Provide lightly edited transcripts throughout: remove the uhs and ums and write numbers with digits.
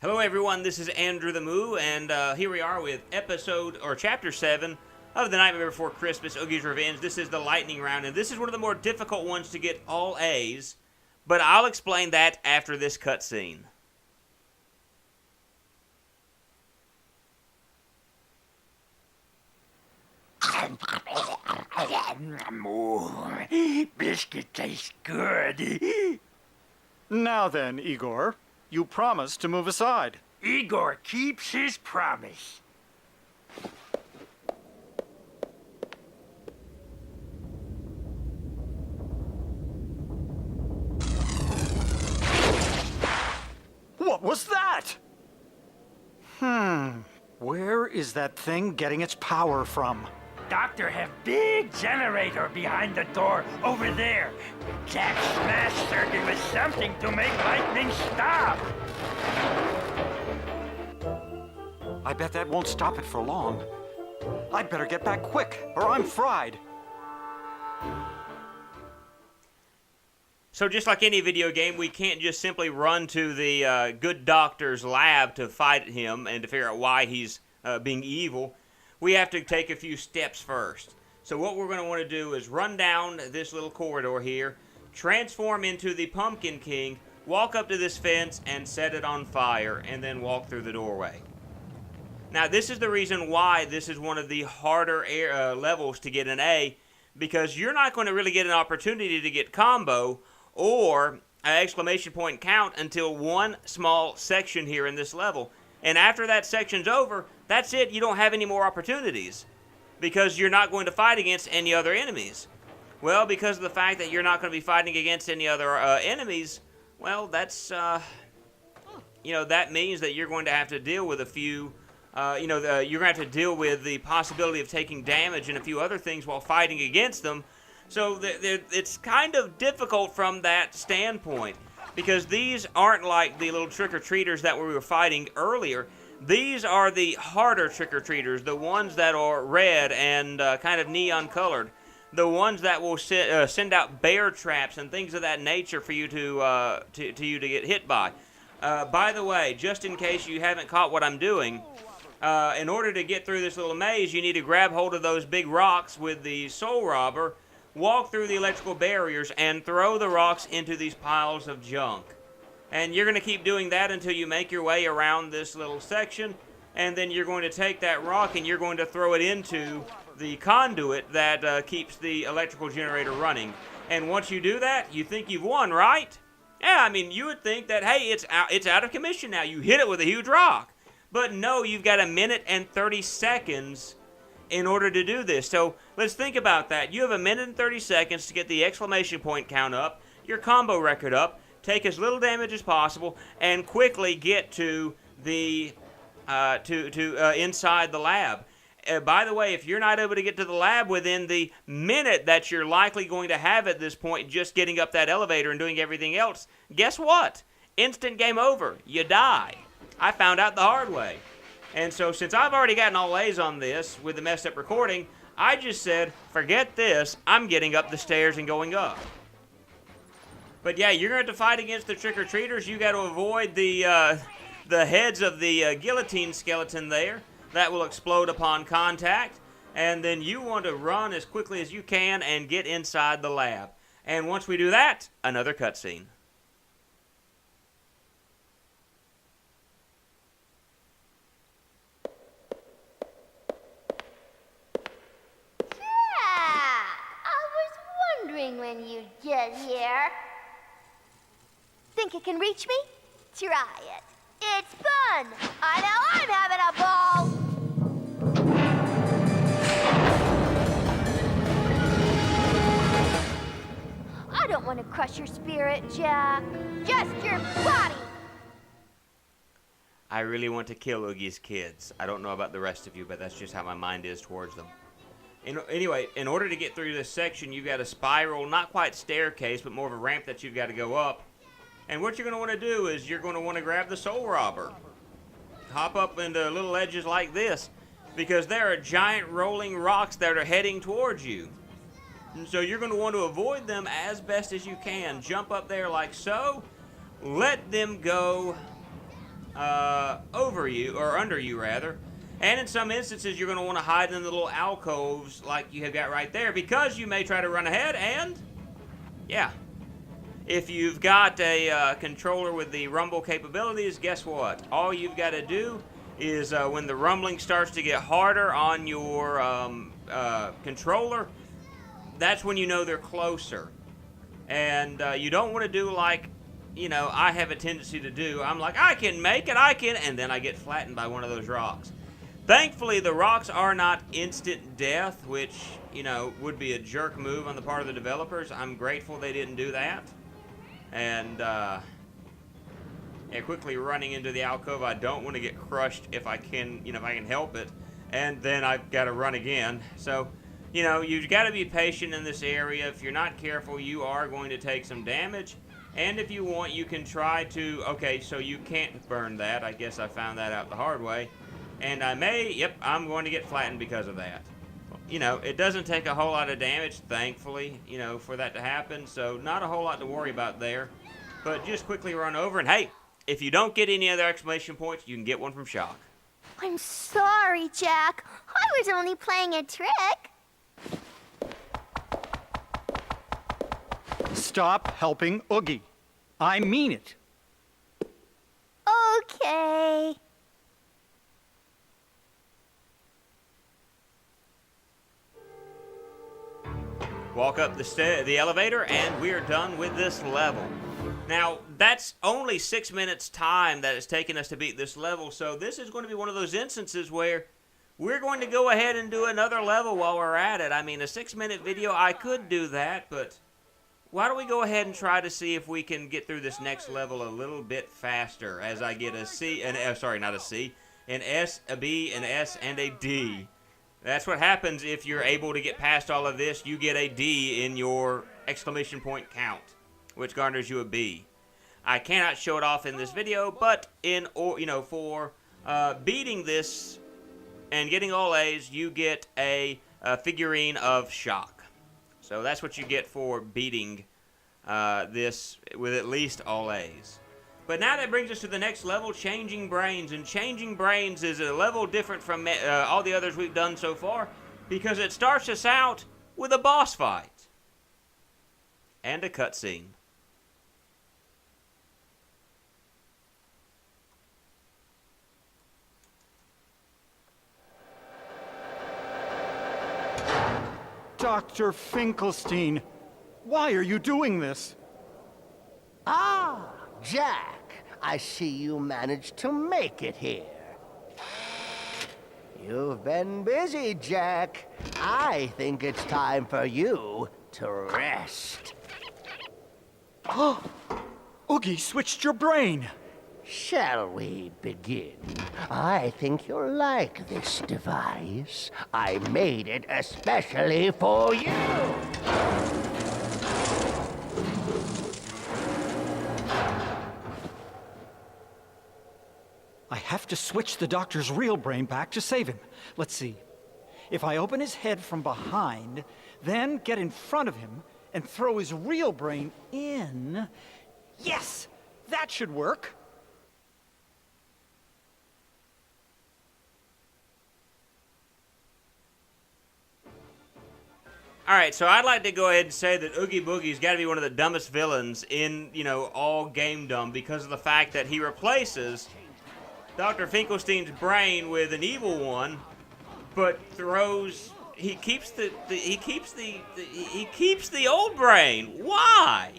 Hello everyone, this is Andrew the Moo, and here we are with Chapter 7 of The Nightmare Before Christmas, Oogie's Revenge. This is the lightning round, and this is one of the more difficult ones to get all A's, but I'll explain that after this cutscene. Biscuit tastes good. Now then, Igor, you promised to move aside. Igor keeps his promise. What was that? Where is that thing getting its power from? Doctor have big generator behind the door over there. Jack smashed circuit with something to make lightning stop. I bet that won't stop it for long. I'd better get back quick, or I'm fried. So just like any video game, we can't just simply run to the good doctor's lab to fight him and to figure out why he's being evil. We have to take a few steps first. So what we're going to want to do is run down this little corridor here, transform into the Pumpkin King, walk up to this fence and set it on fire, and then walk through the doorway. Now this is the reason why this is one of the harder levels to get an A, because you're not going to really get an opportunity to get combo or exclamation point count until one small section here in this level. And after that section's over, that's it. You don't have any more opportunities because you're not going to fight against any other enemies. Well, because of the fact that you're not going to be fighting against any other enemies, well, that's, that means that you're going to have to deal with a few, you're going to have to deal with the possibility of taking damage and a few other things while fighting against them. So it's kind of difficult from that standpoint, because these aren't like the little trick-or-treaters that we were fighting earlier. These are the harder trick-or-treaters, the ones that are red and kind of neon-colored, the ones that will send out bear traps and things of that nature for you to get hit by. By the way, just in case you haven't caught what I'm doing, in order to get through this little maze, you need to grab hold of those big rocks with the Soul Robber, walk through the electrical barriers, and throw the rocks into these piles of junk. And you're going to keep doing that until you make your way around this little section, and then you're going to take that rock and you're going to throw it into the conduit that keeps the electrical generator running. And once you do that, you think you've won, right? Yeah, I mean, you would think that, hey, it's out of commission now. You hit it with a huge rock. But no, you've got 1 minute and 30 seconds in order to do this. So let's think about that. You have 1 minute and 30 seconds to get the exclamation point count up, your combo record up, take as little damage as possible, and quickly get to the inside the lab. By the way, if you're not able to get to the lab within the minute that you're likely going to have at this point, just getting up that elevator and doing everything else, guess what? Instant game over. You die. I found out the hard way. And so since I've already gotten all A's on this with the messed up recording, I just said, forget this, I'm getting up the stairs and going up. But yeah, you're going to have to fight against the trick-or-treaters. You got to avoid the heads of the guillotine skeleton there. That will explode upon contact. And then you want to run as quickly as you can and get inside the lab. And once we do that, another cutscene. When you get here. Think you can reach me? Try it. It's fun. I know I'm having a ball. I don't want to crush your spirit, Jack. Just your body. I really want to kill Oogie's kids. I don't know about the rest of you, but that's just how my mind is towards them. Anyway, in order to get through this section, you've got a spiral, not quite staircase, but more of a ramp that you've got to go up. And what you're going to want to do is you're going to want to grab the Soul Robber. Hop up into little ledges like this, because there are giant rolling rocks that are heading towards you. And so you're going to want to avoid them as best as you can. Jump up there like so. Let them go over you, or under you rather. And in some instances, you're going to want to hide in the little alcoves like you have got right there, because you may try to run ahead and, yeah. If you've got a controller with the rumble capabilities, guess what? All you've got to do is when the rumbling starts to get harder on your controller, that's when you know they're closer. And you don't want to do like, I have a tendency to do. I'm like, I can make it, and then I get flattened by one of those rocks. Thankfully, the rocks are not instant death, which, would be a jerk move on the part of the developers. I'm grateful they didn't do that. And, quickly running into the alcove. I don't want to get crushed if I can, if I can help it. And then I've got to run again. So, you've got to be patient in this area. If you're not careful, you are going to take some damage. And if you want, you can try to, okay, so you can't burn that. I guess I found that out the hard way. And I'm going to get flattened because of that. It doesn't take a whole lot of damage, thankfully, for that to happen. So not a whole lot to worry about there. But just quickly run over. And hey, if you don't get any other exclamation points, you can get one from Shock. I'm sorry, Jack. I was only playing a trick. Stop helping Oogie. I mean it. Okay. Walk up the elevator, and we're done with this level. Now, that's only 6 minutes time that it's taken us to beat this level, so this is going to be one of those instances where we're going to go ahead and do another level while we're at it. I mean, a 6-minute video, I could do that, but why don't we go ahead and try to see if we can get through this next level a little bit faster as I get a C, an S, sorry, not a C, an S, a B, an S, and a D. That's what happens if you're able to get past all of this. You get a D in your exclamation point count, which garners you a B. I cannot show it off in this video, but for beating this and getting all A's, you get a figurine of Shock. So that's what you get for beating this with at least all A's. But now that brings us to the next level, Changing Brains. And Changing Brains is a level different from all the others we've done so far, because it starts us out with a boss fight and a cutscene. Dr. Finklestein, why are you doing this? Ah, Jack, I see you managed to make it here. You've been busy, Jack. I think it's time for you to rest. Oogie switched your brain. Shall we begin? I think you'll like this device. I made it especially for you. I have to switch the doctor's real brain back to save him. Let's see. If I open his head from behind, then get in front of him and throw his real brain in. Yes! That should work. Alright, so I'd like to go ahead and say that Oogie Boogie's got to be one of the dumbest villains in, all gamedom, because of the fact that he replaces Dr. Finkelstein's brain with an evil one, but he keeps the old brain. Why?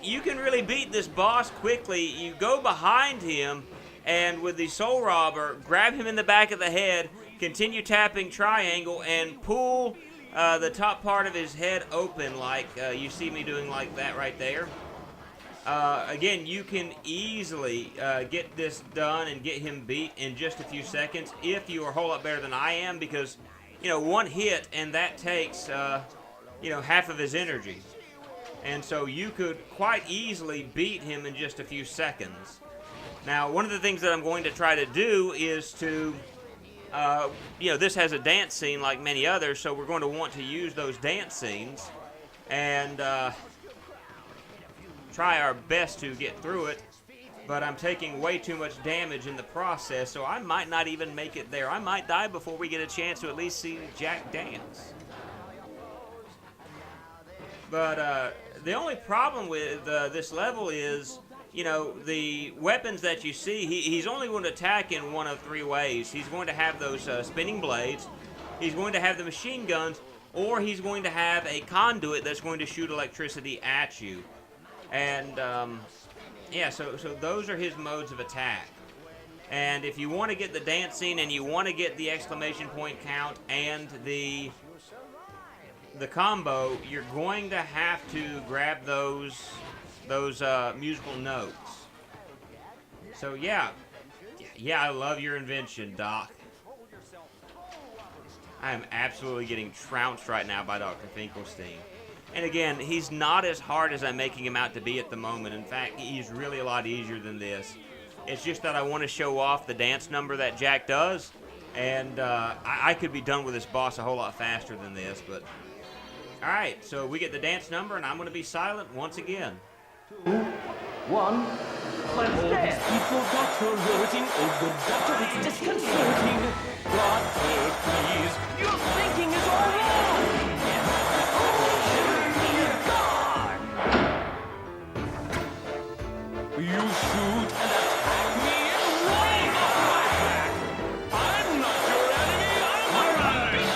You can really beat this boss quickly. You go behind him, and with the Soul Robber, grab him in the back of the head, continue tapping triangle, and pull the top part of his head open, like you see me doing like that right there. Again, you can easily get this done and get him beat in just a few seconds if you are a whole lot better than I am, because, one hit and that takes, half of his energy. And so you could quite easily beat him in just a few seconds. Now, one of the things that I'm going to try to do is to, this has a dance scene like many others, so we're going to want to use those dance scenes and try our best to get through it. but I'm taking way too much damage in the process, so I might not even make it there. I might die before we get a chance to at least see Jack dance. But the only problem with this level is, you know, the weapons that you see, he's only going to attack in one of three ways. He's going to have those spinning blades, he's going to have the machine guns, or he's going to have a conduit that's going to shoot electricity at you. And, yeah, so those are his modes of attack. And if you want to get the dance scene and you want to get the exclamation point count and the combo, you're going to have to grab those musical notes. So yeah, I love your invention, Doc. I am absolutely getting trounced right now by Dr. Finklestein. And again, he's not as hard as I'm making him out to be at the moment. In fact, he's really a lot easier than this. It's just that I want to show off the dance number that Jack does, and I could be done with this boss a whole lot faster than this, but... Alright, so we get the dance number, and I'm going to be silent once again. 2, 1, let's dance! People got your routine, oh good doctor, it's disconcerting. Doctor, please, your thinking is all wrong! You shoot and attack me and wave off my back! I'm not your enemy, I'm a big.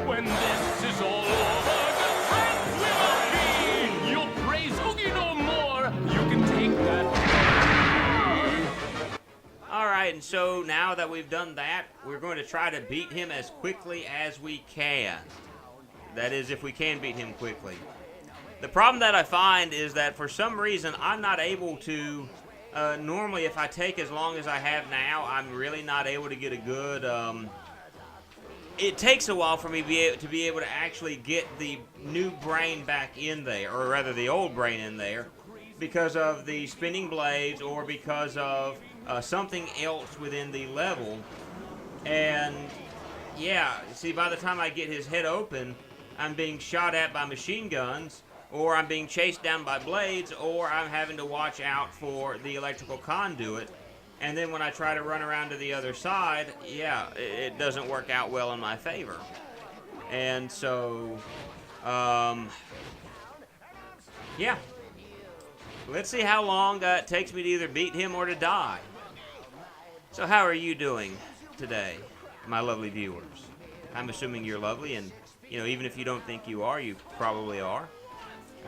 When this is all over, good friends we will be! You'll praise Oogie no more, you can take that. Alright, and so now that we've done that, we're going to try to beat him as quickly as we can. That is, if we can beat him quickly. The problem that I find is that for some reason I'm not able to, normally if I take as long as I have now, I'm really not able to get a good, it takes a while for me to be able to actually get the new brain back in there, or rather the old brain in there, because of the spinning blades or because of something else within the level. And yeah, see, by the time I get his head open, I'm being shot at by machine guns, or I'm being chased down by blades, or I'm having to watch out for the electrical conduit. And then when I try to run around to the other side, yeah, it doesn't work out well in my favor. And so, yeah. Let's see how long it takes me to either beat him or to die. So how are you doing today, my lovely viewers? I'm assuming you're lovely, and, you know, even if you don't think you are, you probably are.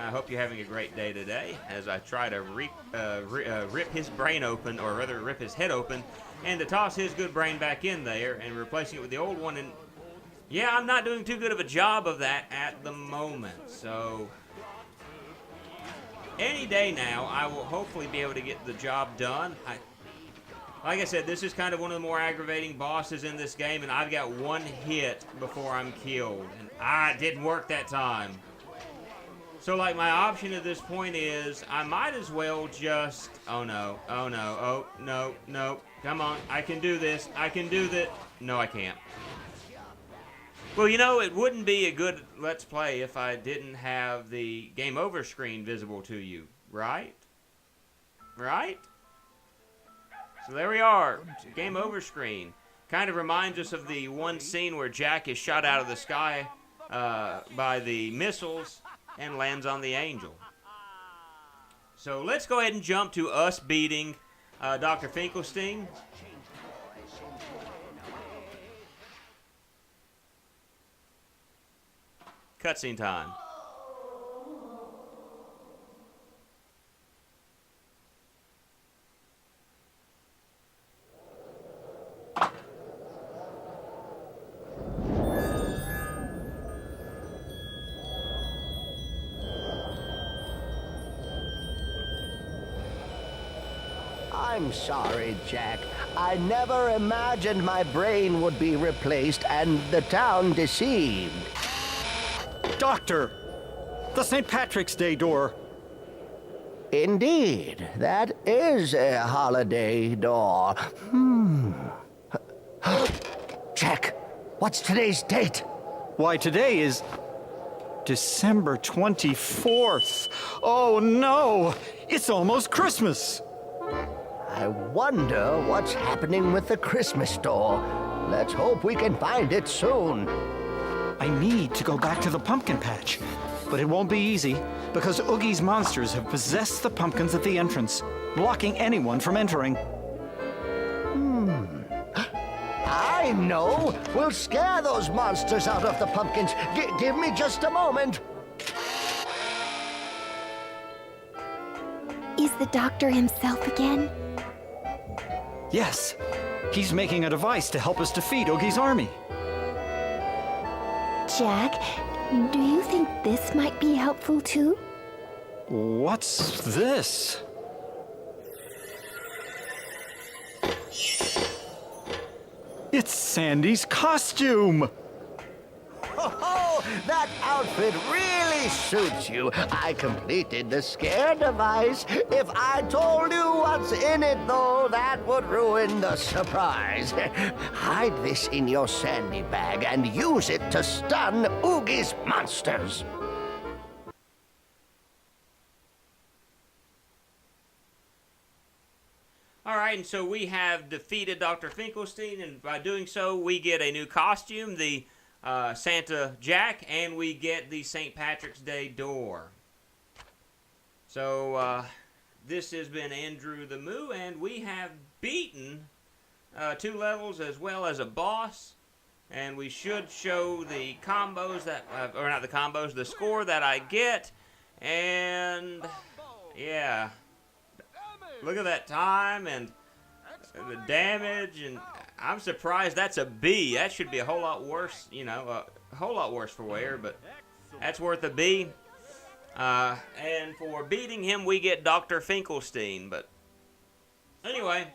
I hope you're having a great day today as I try to rip his brain open, or rather rip his head open, and to toss his good brain back in there and replacing it with the old one. And yeah, I'm not doing too good of a job of that at the moment. So any day now, I will hopefully be able to get the job done. Like I said, this is kind of one of the more aggravating bosses in this game, and I've got one hit before I'm killed. And it didn't work that time. So, like, my option at this point is, I might as well just... Oh, no. Oh, no. Oh, no. No. Come on. I can do this. I can do this. No, I can't. Well, you know, it wouldn't be a good Let's Play if I didn't have the Game Over screen visible to you. Right? Right? So there we are. Game Over screen. Kind of reminds us of the one scene where Jack is shot out of the sky by the missiles and lands on the angel. So let's go ahead and jump to us beating Dr. Finklestein. Cutscene time. I'm sorry, Jack. I never imagined my brain would be replaced and the town deceived. Doctor! The St. Patrick's Day door. Indeed, that is a holiday door. Jack, what's today's date? Why, today is December 24th. Oh, no! It's almost Christmas! I wonder what's happening with the Christmas store. Let's hope we can find it soon. I need to go back to the pumpkin patch, but it won't be easy because Oogie's monsters have possessed the pumpkins at the entrance, blocking anyone from entering. I know! We'll scare those monsters out of the pumpkins. Give me just a moment. Is the doctor himself again? Yes, he's making a device to help us defeat Oogie's army. Jack, do you think this might be helpful too? What's this? It's Sandy's costume! Oh, that outfit really suits you. I completed the scare device. If I told you what's in it, though, that would ruin the surprise. Hide this in your Sandy bag and use it to stun Oogie's monsters. All right, and so we have defeated Dr. Finklestein, and by doing so, we get a new costume, the Santa Jack, and we get the St. Patrick's Day door. So this has been Andrew the Moo, and we have beaten 2 levels as well as a boss, and we should show the combos that, or not the combos, the score that I get, and yeah. Look at that time and the damage, and I'm surprised that's a B. That should be a whole lot worse, you know, a whole lot worse for Ware, but that's worth a B. And for beating him, we get Dr. Finklestein. But anyway,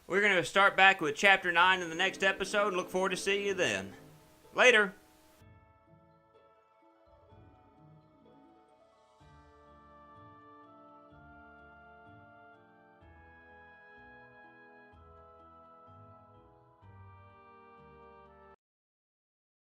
we're going to start back with Chapter 9 in the next episode. Look forward to seeing you then. Later.